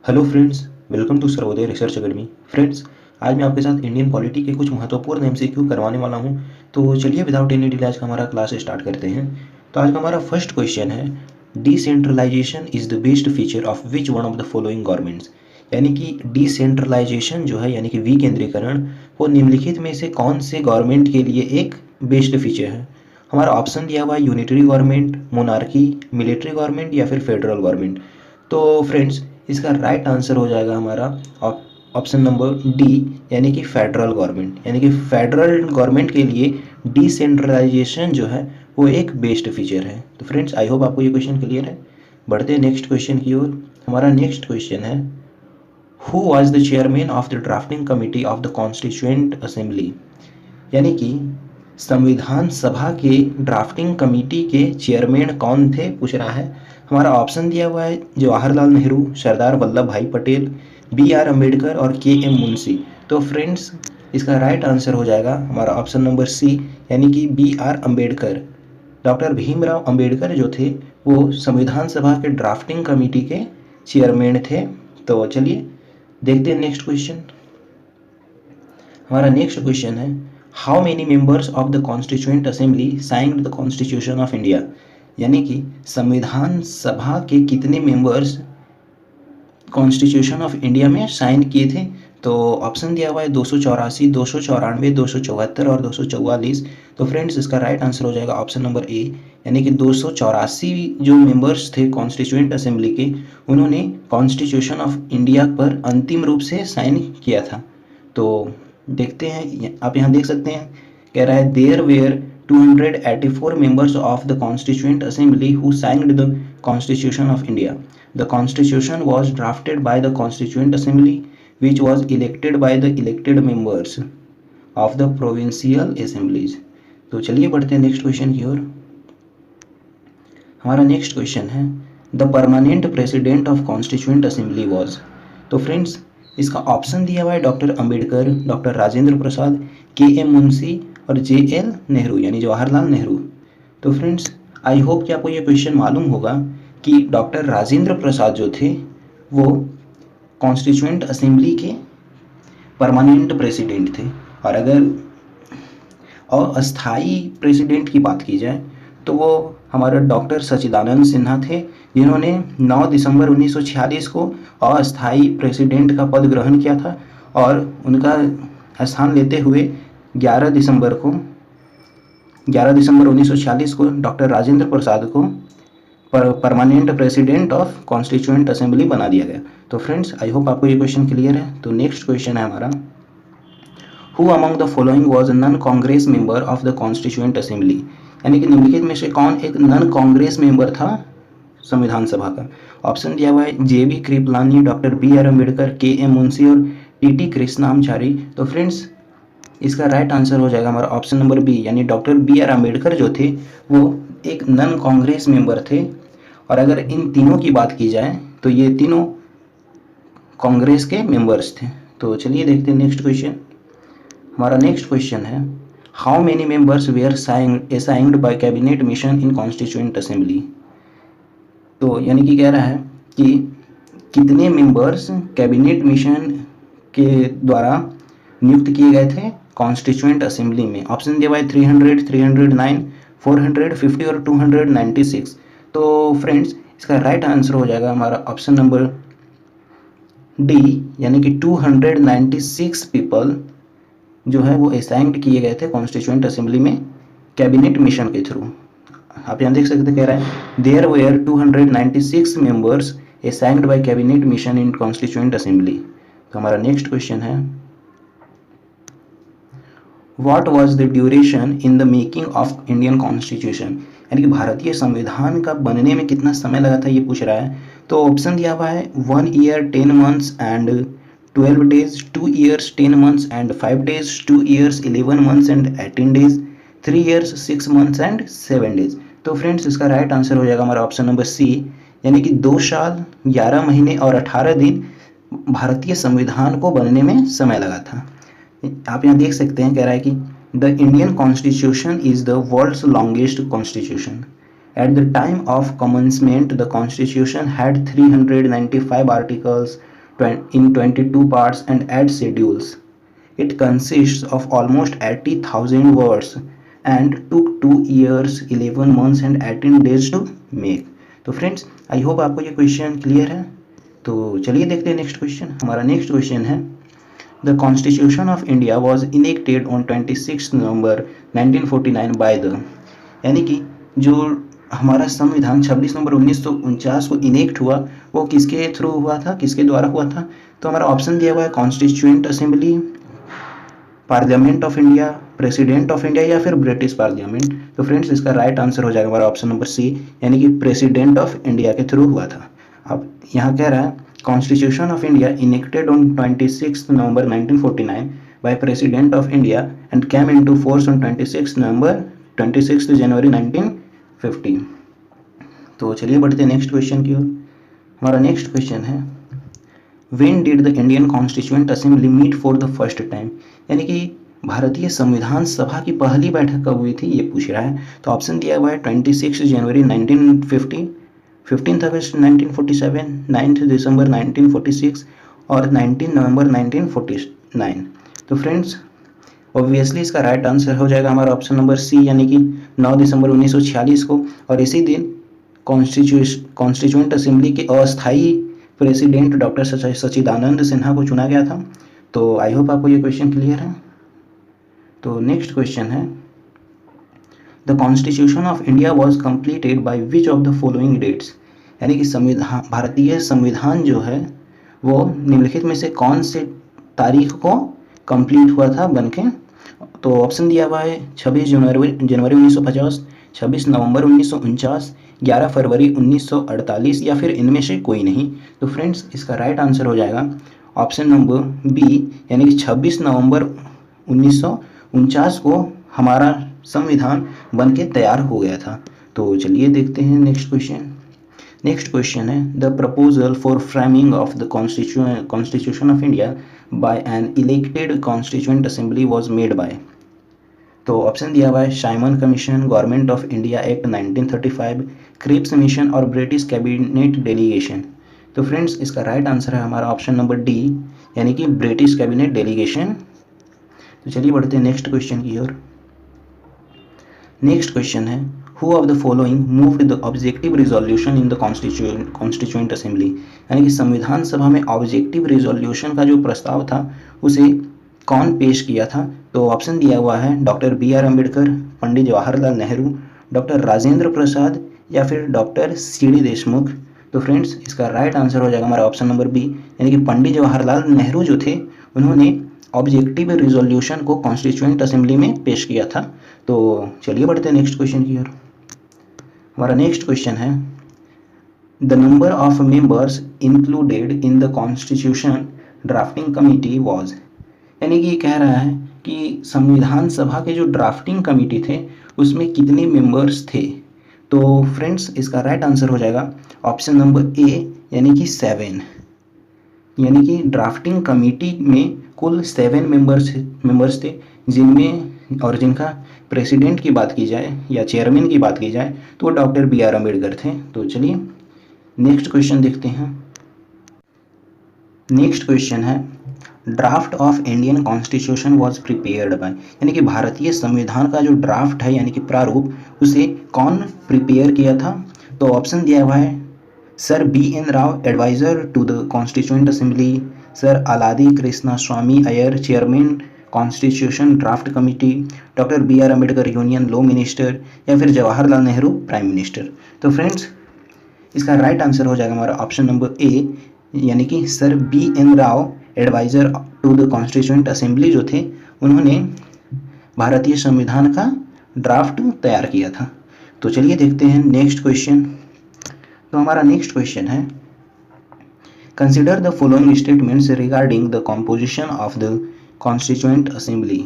Hello friends, welcome to Sarvodaya research academy. Friends, आज मैं आपके साथ इंडियन पॉलिटी के कुछ महत्वपूर्ण एमसीक्यू करवाने वाला हूं। तो चलिए विदाउट एनी डिले आज का हमारा क्लास स्टार्ट करते हैं। तो आज का हमारा फर्स्ट क्वेश्चन है, decentralization is the best feature of which one of the following governments. यानी कि डिसेंट्रलाइजेशन जो है यानी कि विकेंद्रीकरण, वो निम्नलिखित में से कौन से गवर्नमेंट के लिए एक बेस्ट फीचर है। हमारा ऑप्शन दिया हुआ है unitary government, monarchy, military government या फिर फेडरल गवर्नमेंट। तो फ्रेंड्स, इसका राइट आंसर हो जाएगा हमारा ऑप्शन नंबर डी, यानी कि फेडरल गवर्नमेंट। यानी कि फेडरल गवर्नमेंट के लिए डिसेंट्रलाइजेशन जो है वो एक बेस्ट फीचर है। तो फ्रेंड्स, आई होप आपको ये क्वेश्चन क्लियर है। बढ़ते हैं नेक्स्ट क्वेश्चन की ओर। हमारा नेक्स्ट क्वेश्चन है, who was the chairman of the drafting committee of the constituent assembly. यानी कि संविधान सभा के ड्राफ्टिंग कमेटी के चेयरमैन कौन थे, पूछ रहा है। हमारा ऑप्शन दिया हुआ है जवाहरलाल नेहरू, सरदार Vallabhbhai Patel, B R Ambedkar और के एम मुंशी। तो फ्रेंड्स, इसका राइट आंसर हो जाएगा हमारा ऑप्शन नंबर सी, यानी कि B R Ambedkar. Doctor Bhimrao Ambedkar जो थे वो संविधान सभा के ड्राफ्टिंग कमेटी के चेयरमैन थे। तो चलिए देखते हैं नेक्स्ट क्वेश्चन। हमारा नेक्स्ट क्वेश्चन है, how many members of the constituent assembly signed the constitution of India. यानी कि संविधान सभा के कितने मेंबर्स कॉन्स्टिट्यूशन ऑफ इंडिया में साइन किए थे। तो ऑप्शन दिया हुआ है 284, 294, 274 और 244। तो फ्रेंड्स, इसका राइट आंसर हो जाएगा ऑप्शन नंबर ए, यानी कि 284 जो मेंबर्स थे कॉन्स्टिट्यूएंट असेंबली के, उन्होंने कॉन्स्टिट्यूशन ऑफ इंडिया पर अंतिम रूप से साइन किया था। तो देखते हैं, आप यहाँ देख सकते हैं, कह रहा है there where 284 members of the Constituent Assembly who signed the Constitution of India. The Constitution was drafted by the Constituent Assembly, which was elected by the elected members of the provincial assemblies. तो चलिए बढ़ते हैं next question की ओर। हमारा next question है, the permanent president of constituent assembly was. तो friends, इसका option दिया हुआ है डॉक्टर अंबेडकर, डॉक्टर राजेंद्र प्रसाद, के एम मुंशी और जे एल नेहरू, यानी जवाहरलाल नेहरू। तो फ्रेंड्स, आई होप कि आपको ये क्वेश्चन मालूम होगा कि डॉक्टर राजेंद्र प्रसाद जो थे वो कॉन्स्टिट्यूएंट असेंबली के परमानेंट प्रेसिडेंट थे। और अगर अस्थाई प्रेसिडेंट की बात की जाए तो वो हमारे डॉक्टर सच्चिदानंद सिन्हा थे, जिन्होंने 9 दिसंबर 1946 को अस्थाई प्रेसिडेंट का पद ग्रहण किया था। और उनका स्थान लेते हुए 11 दिसंबर 1946 को डॉक्टर राजेंद्र प्रसाद को permanent president of constituent assembly बना दिया गया। तो फ्रेंड्स, आई होप आपको ये क्वेश्चन क्लियर है। तो नेक्स्ट क्वेश्चन है हमारा, who among the following was non Congress member of the constituent assembly. यानी कि निम्नलिखित में से कौन एक नॉन कांग्रेस मेंबर था संविधान सभा का। ऑप्शन दिया हुआ है J B Kripalani, doctor B R Ambedkar, K M Munshi और टी टी कृष्णामाचारी। तो फ्रेंड्स, इसका राइट आंसर हो जाएगा हमारा ऑप्शन नंबर बी, यानी डॉक्टर बी आर अम्बेडकर जो थे वो एक नॉन कांग्रेस मेंबर थे। और अगर इन तीनों की बात की जाए तो ये तीनों कांग्रेस के मेंबर्स थे। तो चलिए देखते हैं नेक्स्ट क्वेश्चन। हमारा नेक्स्ट क्वेश्चन है, how many members were assigned by cabinet mission in constituent assembly. तो यानी कि कह रहा है कि कितने मेंबर्स कैबिनेट मिशन के द्वारा नियुक्त किए गए थे कॉन्स्टिट्यूएंट असेंबली में। ऑप्शन दिया हुआ है 300, 309, 450 और 296। तो फ्रेंड्स, इसका राइट आंसर हो जाएगा हमारा ऑप्शन नंबर डी, यानी कि 296 पीपल जो है वो असाइंड किए गए थे कॉन्स्टिट्यूएंट असेंबली में कैबिनेट मिशन के थ्रू। आप यहाँ देख सकते, कह रहा है there were 296 members assigned by cabinet mission in constituent assembly. तो हमारा नेक्स्ट क्वेश्चन है, what was the duration in the making of Indian constitution. यानी कि भारतीय संविधान का बनने में कितना समय लगा था, ये पूछ रहा है। तो ऑप्शन दिया हुआ है 1 year 10 months and 12 days, 2 years 10 months and 5 days, 2 years 11 months and 18 days, 3 years 6 months and 7 days। तो फ्रेंड्स, इसका राइट आंसर हो जाएगा हमारा ऑप्शन नंबर सी, यानी कि 2 साल 11 महीने और 18 दिन भारतीय संविधान को बनने में समय लगा था। आप यहाँ देख सकते हैं, कह रहा है कि the Indian constitution is the world's longest constitution. At the time of commencement, the Constitution had 395 articles, in 22 parts and add schedules. It consists of almost 80,000 words and took 2 years 11 months and 18 days to make. तो friends I hope आपको ये question clear है। तो चलिए देखते हैं next question. हमारा next question है the constitution of India was enacted on 26 November 1949 by the, यानी कि जो हमारा संविधान 26 नवंबर 1949 को इनेक्ट हुआ वो किसके थ्रू हुआ था, किसके द्वारा हुआ था? तो हमारा ऑप्शन दिया हुआ है constituent assembly, parliament of India, president of India या फिर ब्रिटिश पार्लियामेंट। तो फ्रेंड्स इसका राइट आंसर हो जाएगा हमारा ऑप्शन नंबर सी, यानी कि प्रेसिडेंट ऑफ इंडिया के थ्रू हुआ था। अब यहाँ कह रहा है constitution of India enacted on 26 November 1949 by president of India and came into force on 26 जनवरी 1950। तो चलिए बढ़ते हैं नेक्स्ट क्वेश्चन की ओर। हमारा नेक्स्ट क्वेश्चन है When did the Indian Constituent Assembly meet for the first time? यानी कि भारतीय संविधान सभा की पहली बैठक कब हुई थी ये पूछ रहा है। तो ऑप्शन दिया हुआ है 26 जनवरी 1950, 15 अगस्त 1947, 9 दिसंबर 1946 और 19 नवंबर 1949। तो फ्रेंड्स ऑब्वियसली इसका राइट आंसर हो जाएगा हमारा ऑप्शन नंबर सी, यानी कि 9 दिसंबर 1946 को, और इसी दिन कॉन्स्टिट्यूएंट असेंबली के अस्थायी प्रेसिडेंट डॉक्टर सच्चिदानंद सिन्हा को चुना गया था। तो आई होप आपको ये क्वेश्चन क्लियर है। तो नेक्स्ट क्वेश्चन है the constitution of India was completed by which of the following dates, यानी कि संविधान, भारतीय संविधान जो है वो निम्नलिखित में से कौन से तारीख को कंप्लीट हुआ था बनके? तो ऑप्शन दिया हुआ है 26 जनवरी 1950, 26 नवंबर 1949, 11 फरवरी 1948 या फिर इनमें से कोई नहीं। तो फ्रेंड्स इसका राइट आंसर हो जाएगा ऑप्शन नंबर बी, यानी कि 26 नवंबर 1949 को हमारा संविधान बनके तैयार हो गया था। तो चलिए देखते हैं नेक्स्ट क्वेश्चन। नेक्स्ट क्वेश्चन है the proposal for framing of the constitution of India by an elected constituent assembly was made by. तो ऑप्शन दिया हुआ है Simon commission, government of India act 1935, Cripps mission और ब्रिटिश कैबिनेट डेलीगेशन। तो friends इसका right answer है हमारा option number D, यानी कि ब्रिटिश कैबिनेट डेलीगेशन। तो चलिए बढ़ते हैं नेक्स्ट क्वेश्चन की ओर। नेक्स्ट क्वेश्चन है who of the following moved the objective resolution in the constituent assembly, यानी कि संविधान सभा में ऑब्जेक्टिव रिजोल्यूशन का जो प्रस्ताव था उसे कौन पेश किया था? तो ऑप्शन दिया हुआ है doctor BR. Ambedkar, Pandit Jawaharlal Nehru, doctor Rajendra Prasad या फिर डॉक्टर सी.डी. देशमुख। तो फ्रेंड्स इसका राइट आंसर हो जाएगा हमारा ऑप्शन नंबर बी, यानी कि पंडित जवाहरलाल नेहरू जो थे उन्होंने ऑब्जेक्टिव रिजोल्यूशन को कॉन्स्टिट्यूएंट असेंबली में पेश किया था। तो चलिए बढ़ते हैं नेक्स्ट क्वेश्चन की ओर। हमारा नेक्स्ट क्वेश्चन है the number of members included in the constitution drafting committee was, यानी कि कह रहा है कि संविधान सभा के जो ड्राफ्टिंग कमेटी थे उसमें कितने मेंबर्स थे? तो फ्रेंड्स इसका राइट आंसर हो जाएगा ऑप्शन नंबर ए, यानी कि 7, यानी कि ड्राफ्टिंग कमेटी में कुल 7 मेंबर्स थे, जिनमें और जिनका प्रेसिडेंट की बात की जाए या चेयरमैन की बात की जाए तो डॉक्टर बी.आर. अम्बेडकर थे। तो चलिए नेक्स्ट क्वेश्चन देखते हैं। नेक्स्ट क्वेश्चन है draft of Indian constitution was prepared by, यानी कि भारतीय संविधान का जो ड्राफ्ट है यानी कि प्रारूप उसे कौन प्रिपेयर किया था? तो ऑप्शन दिया हुआ है sir BN. Rau, adviser to the constituent assembly, sir Alladi Krishnaswami Iyer, chairman constitution draft committee, doctor BR. Ambedkar union law minister या फिर जवाहरलाल नेहरू प्राइम मिनिस्टर। तो फ्रेंड्स इसका राइट आंसर हो जाएगा हमारा ऑप्शन नंबर ए, यानी कि sir BN. Rau, adviser to the constituent assembly जो थे उन्होंने भारतीय संविधान का ड्राफ्ट तैयार किया था। तो चलिए देखते हैं नेक्स्ट क्वेश्चन। तो हमारा नेक्स्ट क्वेश्चन है consider the following statements regarding the composition of the constituent assembly,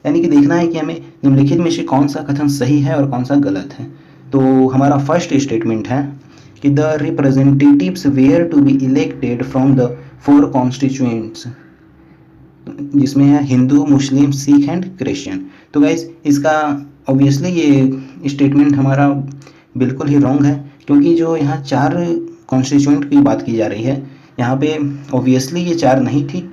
यानी कि देखना है कि हमें निम्नलिखित में से कौन सा कथन सही है और कौन सा गलत है। तो हमारा फर्स्ट स्टेटमेंट है कि the representatives were to be elected from the 4 constituents, जिसमें है Hindu, Muslim, Sikh and Christian. तो गाइज इसका ऑब्वियसली ये स्टेटमेंट हमारा बिल्कुल ही रॉन्ग है, क्योंकि जो यहाँ 4 कॉन्स्टिट्यूएंट की बात की जा रही है यहाँ पे ऑब्वियसली ये 4 नहीं थी,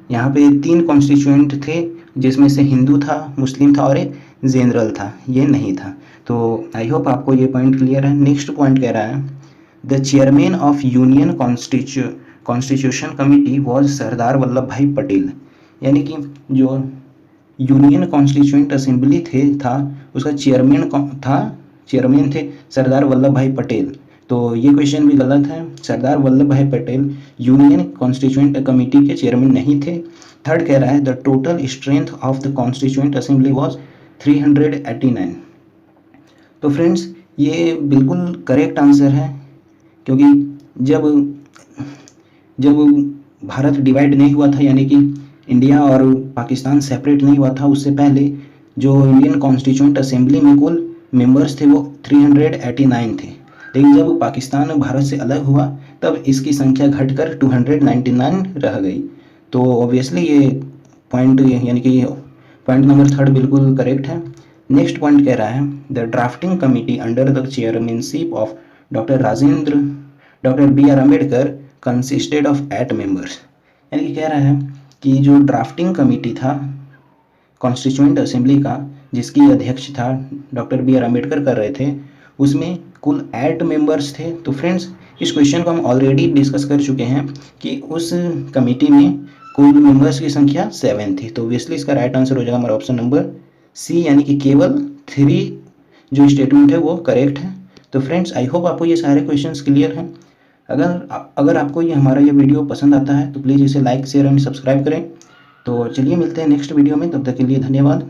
यहाँ पे 3 कॉन्स्टिट्यूएंट थे, जिसमें से हिंदू था, मुस्लिम था और एक जनरल था, ये नहीं था। तो आई होप आपको ये पॉइंट क्लियर है। नेक्स्ट पॉइंट कह रहा है the chairman of union constitution committee was Sardar Vallabhbhai Patel, यानी कि जो यूनियन कॉन्स्टिट्यूएंट असेंबली था उसका चेयरमैन थे सरदार वल्लभ भाई पटेल। तो ये क्वेश्चन भी गलत है, सरदार Vallabhbhai Patel union constituent committee के चेयरमैन नहीं थे। थर्ड कह रहा है the total strength of the constituent assembly was 389। तो फ्रेंड्स ये बिल्कुल करेक्ट आंसर है, क्योंकि जब भारत डिवाइड नहीं हुआ था, यानी कि इंडिया और पाकिस्तान सेपरेट नहीं हुआ था, उससे पहले जो इंडियन कॉन्स्टिट्यूएंट असेंबली में कुल मेंबर्स थे वो 389 थे। लेकिन जब पाकिस्तान भारत से अलग हुआ तब इसकी संख्या घटकर 299 रह गई। तो ऑब्वियसली ये पॉइंट यानी कि पॉइंट नंबर 3 बिल्कुल करेक्ट है। नेक्स्ट पॉइंट कह रहा है the drafting committee under the chairmanship of doctor B R Ambedkar consisted of 8 members, यानी कि कह रहा है कि जो ड्राफ्टिंग कमेटी था कॉन्स्टिट्यूएंट असेंबली का, जिसकी अध्यक्ष था डॉक्टर बी आर अम्बेडकर कर रहे थे, उसमें कुल 8 मेंबर्स थे। तो फ्रेंड्स इस क्वेश्चन को हम ऑलरेडी डिस्कस कर चुके हैं कि उस कमेटी में कुल मेंबर्स की संख्या 7 थी। तो ऑब्वियसली इसका राइट आंसर हो जाएगा हमारा ऑप्शन नंबर सी, यानी कि केवल 3 जो स्टेटमेंट है वो करेक्ट है। तो फ्रेंड्स आई होप आपको ये सारे क्वेश्चंस क्लियर हैं। अगर आपको ये हमारा ये वीडियो पसंद आता है तो प्लीज़ इसे लाइक शेयर एंड सब्सक्राइब करें। तो चलिए मिलते हैं नेक्स्ट वीडियो में, तब तक के लिए धन्यवाद।